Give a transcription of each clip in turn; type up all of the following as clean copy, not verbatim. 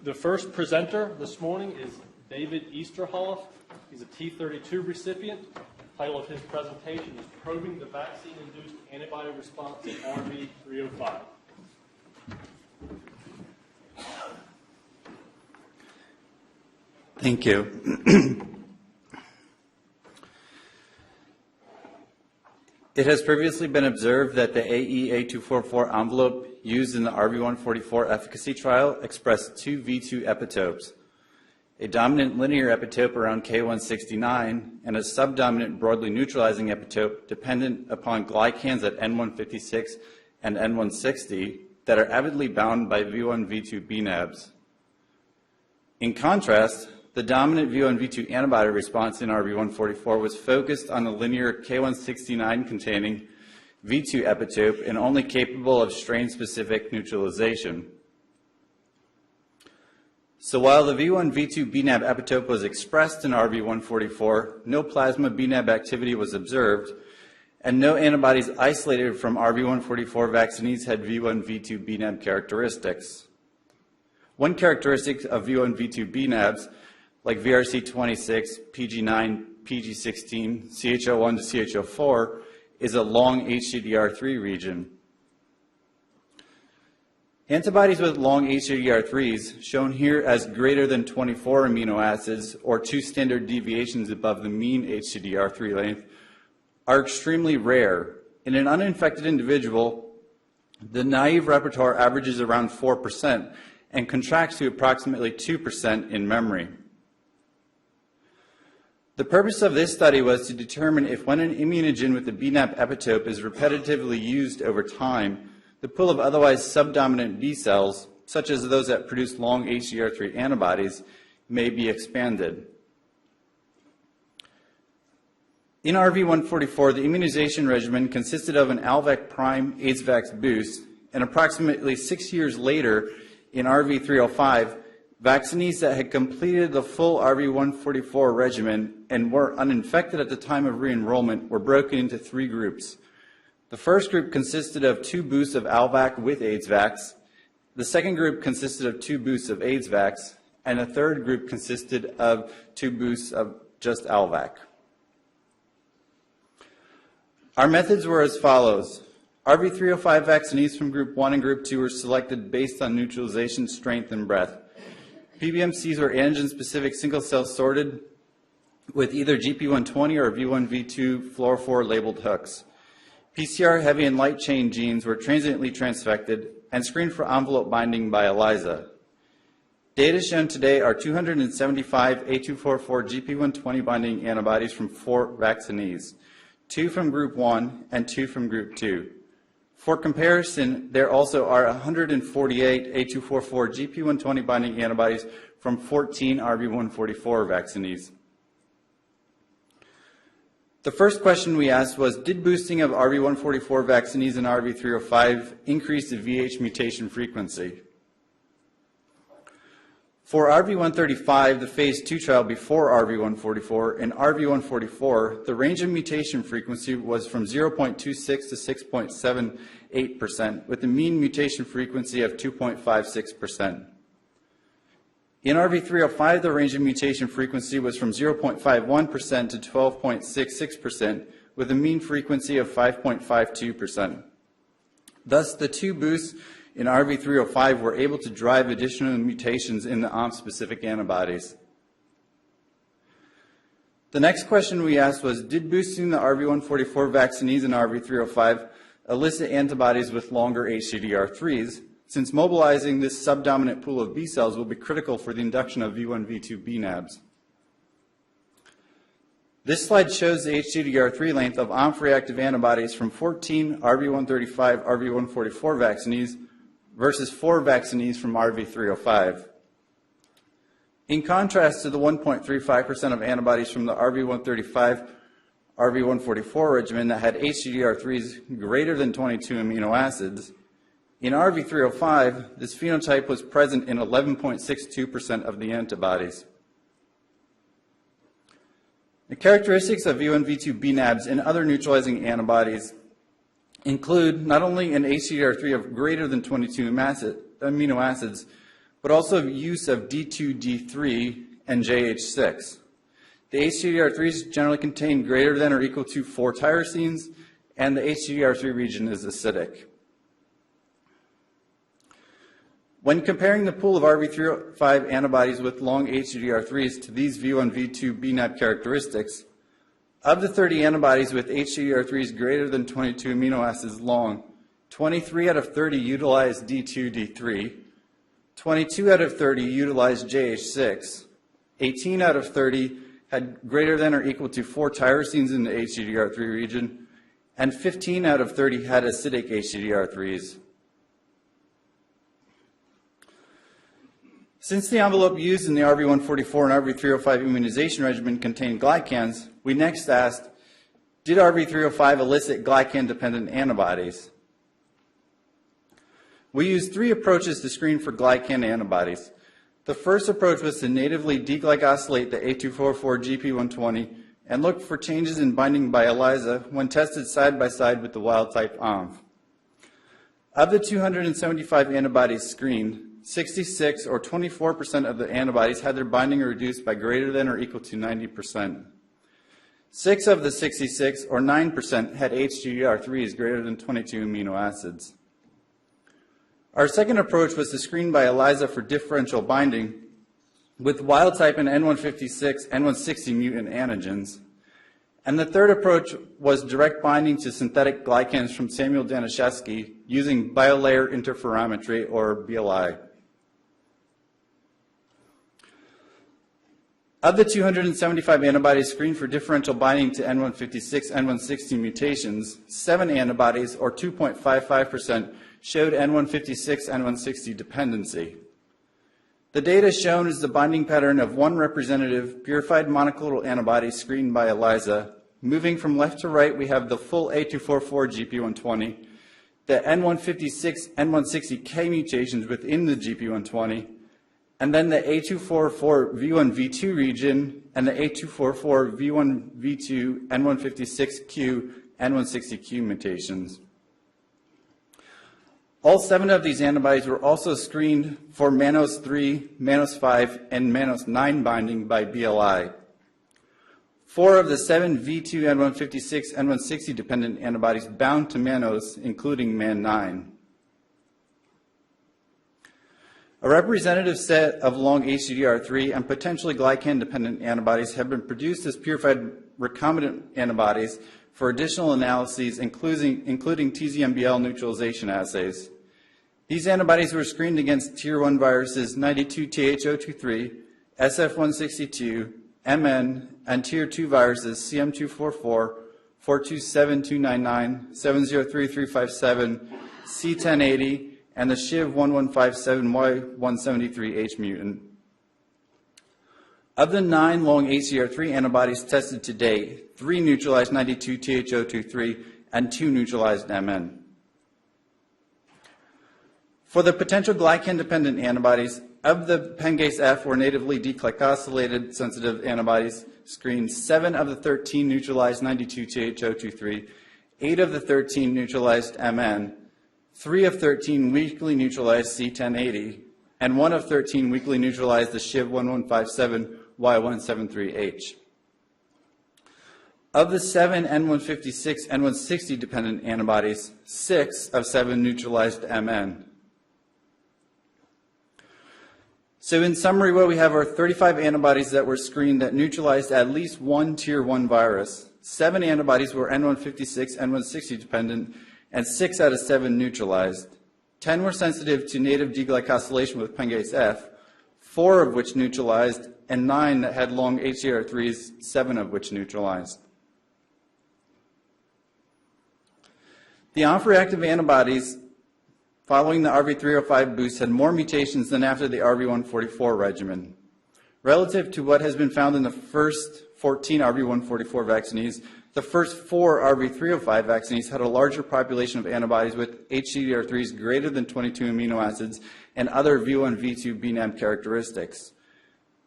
The first presenter this morning is David Easterhoff. He's a T32 recipient. The title of his presentation is Probing the Vaccine-Induced Antibody Response in RV305. Thank you. It has previously been observed that the AE8244 envelope used in the RV144 efficacy trial expressed two V2 epitopes, a dominant linear epitope around K169 and a subdominant broadly neutralizing epitope dependent upon glycans at N156 and N160 that are avidly bound by V1, V2 bNAbs. In contrast, the dominant V1, V2 antibody response in RV144 was focused on the linear K169 containing V2 epitope and only capable of strain-specific neutralization. So while the V1, V2 bNAb epitope was expressed in RV144, no plasma bNAb activity was observed, and no antibodies isolated from RV144 vaccinees had V1, V2 bNAb characteristics. One characteristic of V1, V2 bNAbs, like VRC26, PG9, PG16, CHO1 to CHO4, is a long HDDR3 region. Antibodies with long HDDR3s, shown here as greater than 24 amino acids or 2 standard deviations above the mean HDDR3 length, are extremely rare. In an uninfected individual, the naive repertoire averages around 4% and contracts to approximately 2% in memory. The purpose of this study was to determine if when an immunogen with the bNAb epitope is repetitively used over time, the pool of otherwise subdominant B cells, such as those that produce long HDR3 antibodies, may be expanded. In RV144, the immunization regimen consisted of an Alvac prime AIDS-Vax boost, and approximately 6 years later, in RV305, vaccinees that had completed the full RV144 regimen and were uninfected at the time of re-enrollment were broken into 3 groups. The first group consisted of 2 boosts of Alvac with AIDS-Vax, the second group consisted of 2 boosts of AIDS-Vax, and the third group consisted of 2 boosts of just Alvac. Our methods were as follows. RV305 vaccinees from Group 1 and Group 2 were selected based on neutralization strength and breadth. PBMCs were antigen-specific single-cell sorted with either GP120 or V1, V2 fluorophore labeled hooks. PCR heavy and light chain genes were transiently transfected and screened for envelope binding by ELISA. Data shown today are 275 A244 GP120 binding antibodies from 4 vaccinees, 2 from Group 1 and 2 from Group 2. For comparison, there also are 148 A244 GP120 binding antibodies from 14 RV144 vaccinees. The first question we asked was, did boosting of RV144 vaccinees in RV305 increase the VH mutation frequency? For RV135, the phase 2 trial before RV144, in RV144, the range of mutation frequency was from 0.26 to 6.78%, with a mean mutation frequency of 2.56%. In RV305, the range of mutation frequency was from 0.51% to 12.66%, with a mean frequency of 5.52%. Thus, the 2 boosts in RV305 were able to drive additional mutations in the OMP-specific antibodies. The next question we asked was, did boosting the RV144 vaccinees in RV305 elicit antibodies with longer HDDR3s, since mobilizing this subdominant pool of B cells will be critical for the induction of V1, V2 bNAbs. This slide shows the HDDR3 length of OMP-reactive antibodies from 14 RV135, RV144 vaccinees versus 4 vaccinees from RV305. In contrast to the 1.35% of antibodies from the RV135, RV144 regimen that had HDDR3s greater than 22 amino acids, in RV305, this phenotype was present in 11.62% of the antibodies. The characteristics of V1, V2 bNAbs and other neutralizing antibodies include not only an HDDR3 of greater than 22 amino acids, but also use of D2, D3, and JH6. The HGDR3s generally contain greater than or equal to 4 tyrosines, and the HGDR3 region is acidic. When comparing the pool of RV305 antibodies with long HGDR3s to these V1, V2 BNAP characteristics, of the 30 antibodies with HGDR3s greater than 22 amino acids long, 23 out of 30 utilized D2, D3, 22 out of 30 utilized JH6, 18 out of 30 had greater than or equal to 4 tyrosines in the HGDR3 region, and 15 out of 30 had acidic HGDR3s. Since the envelope used in the RV144 and RV305 immunization regimen contained glycans, we next asked, did RV305 elicit glycan-dependent antibodies? We used 3 approaches to screen for glycan antibodies. The first approach was to natively deglycosylate the A244 GP120 and look for changes in binding by ELISA when tested side by side with the wild-type ONV. Of the 275 antibodies screened, 66 or 24% of the antibodies had their binding reduced by greater than or equal to 90%. 6 of the 66 or 9% had HGDR3s greater than 22 amino acids. Our second approach was to screen by ELISA for differential binding with wild-type and N156, N160 mutant antigens. And the third approach was direct binding to synthetic glycans from Samuel Danishevsky using biolayer interferometry, or BLI. Of the 275 antibodies screened for differential binding to N156, N160 mutations, 7 antibodies, or 2.55%, showed N156, N160 dependency. The data shown is the binding pattern of one representative purified monoclonal antibody screened by ELISA. Moving from left to right, we have the full A244 GP120, the N156, N160K mutations within the GP120, and then the A244 V1, V2 region, and the A244 V1, V2, N156Q, N160Q mutations. All 7 of these antibodies were also screened for mannose 3, mannose 5, and mannose 9 binding by BLI. 4 of the 7 V2, N156, N160 dependent antibodies bound to mannose, including MAN9. A representative set of long HGDR3 and potentially glycan-dependent antibodies have been produced as purified recombinant antibodies for additional analyses, including TZMBL neutralization assays. These antibodies were screened against Tier 1 viruses 92TH023, SF162, MN, and Tier 2 viruses CM244, 427299, 703357, C1080, and the SHIV1157Y173H mutant. Of the 9 long HGDR3 antibodies tested to date, 3 neutralized 92TH023 and 2 neutralized MN. For the potential glycan-dependent antibodies, of the pengase F or natively deglycosylated sensitive antibodies screened, 7 of the 13 neutralized 92TH023, 8 of the 13 neutralized MN, 3 of 13 weakly neutralized C1080, and 1 of 13 weakly neutralized the SHIV1157Y173H. Of the 7 N156, N160 dependent antibodies, 6 of 7 neutralized MN. So in summary, what we have are 35 antibodies that were screened that neutralized at least one Tier 1 virus. 7 antibodies were N156, N160 dependent, and 6 out of 7 neutralized. 10 were sensitive to native deglycosylation with pengase F, 4 of which neutralized, and 9 that had long HGDR3s, 7 of which neutralized. The ONF-reactive antibodies following the RV305 boost had more mutations than after the RV144 regimen. Relative to what has been found in the first 14 RV144 vaccinees, the first 4 RV305 vaccinees had a larger population of antibodies with HGDR3s greater than 22 amino acids and other V1, V2 BNAB characteristics.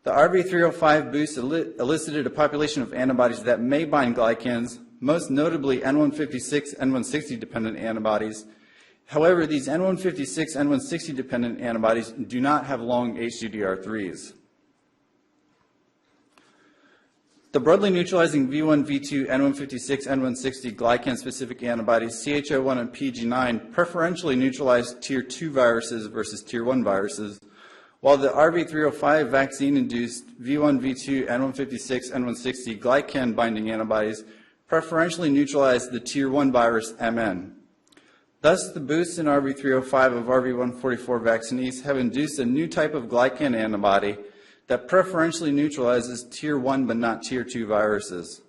The RV305 boost elicited a population of antibodies that may bind glycans, most notably N156, N160 dependent antibodies. However, these N156, N160 dependent antibodies do not have long HDDR3s. The broadly neutralizing V1, V2, N156, N160 glycan-specific antibodies, CHO1 and PG9, preferentially neutralize Tier 2 viruses versus Tier 1 viruses, while the RV305 vaccine-induced V1, V2, N156, N160 glycan-binding antibodies preferentially neutralize the Tier 1 virus MN. Thus, the boosts in RV305 of RV144 vaccinees have induced a new type of glycan antibody that preferentially neutralizes Tier 1 but not Tier 2 viruses.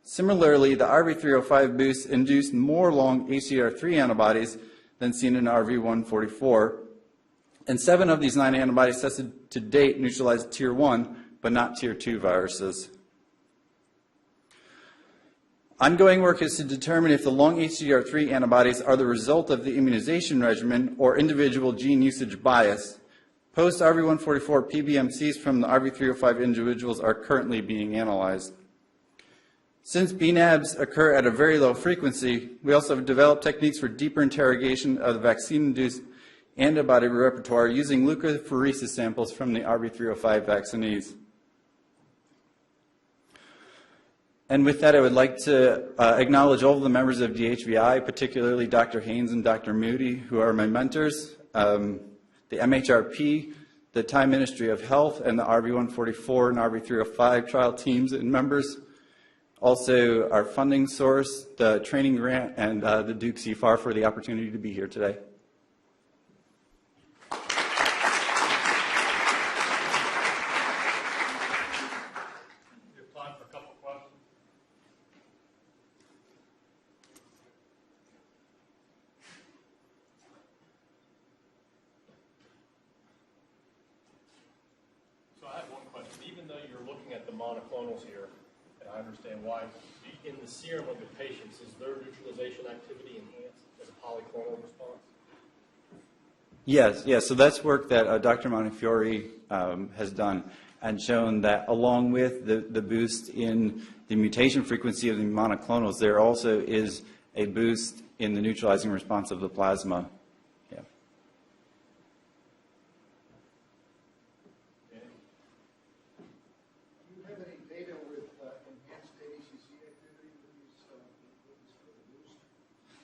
Similarly, the RV305 boosts induced more long HDR3 antibodies than seen in RV144, and 7 of these 9 antibodies tested to date neutralize Tier 1 but not Tier 2 viruses. Ongoing work is to determine if the long HDR3 antibodies are the result of the immunization regimen or individual gene usage bias. Post-RV144 PBMCs from the RV305 individuals are currently being analyzed. Since BNAbs occur at a very low frequency, we also have developed techniques for deeper interrogation of the vaccine-induced antibody repertoire using leukapheresis samples from the RV305 vaccinees. And with that, I would like to acknowledge all of the members of DHVI, particularly Dr. Haynes and Dr. Moody, who are my mentors, the MHRP, the Thai Ministry of Health, and the RV144 and RV305 trial teams and members. Also, our funding source, the training grant, and the Duke CFAR for the opportunity to be here today. Even though you're looking at the monoclonals here, and I understand why, in the serum of the patients, is their neutralization activity enhanced as a polyclonal response? Yes, so that's work that Dr. Montefiore has done and shown that along with the boost in the mutation frequency of the monoclonals, there also is a boost in the neutralizing response of the plasma.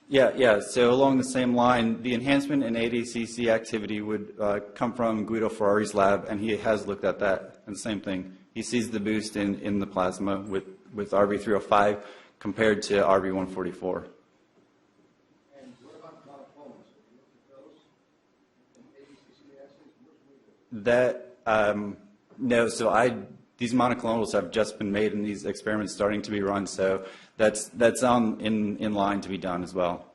Yeah, so along the same line, the enhancement in ADCC activity would come from Guido Ferrari's lab, and he has looked at that, and same thing. He sees the boost in the plasma with RV305 compared to RV144. And what about monoclonals? Have you looked at those? And ADCC assays? No, so these monoclonals have just been made and these experiments starting to be run, so that's in line to be done as well.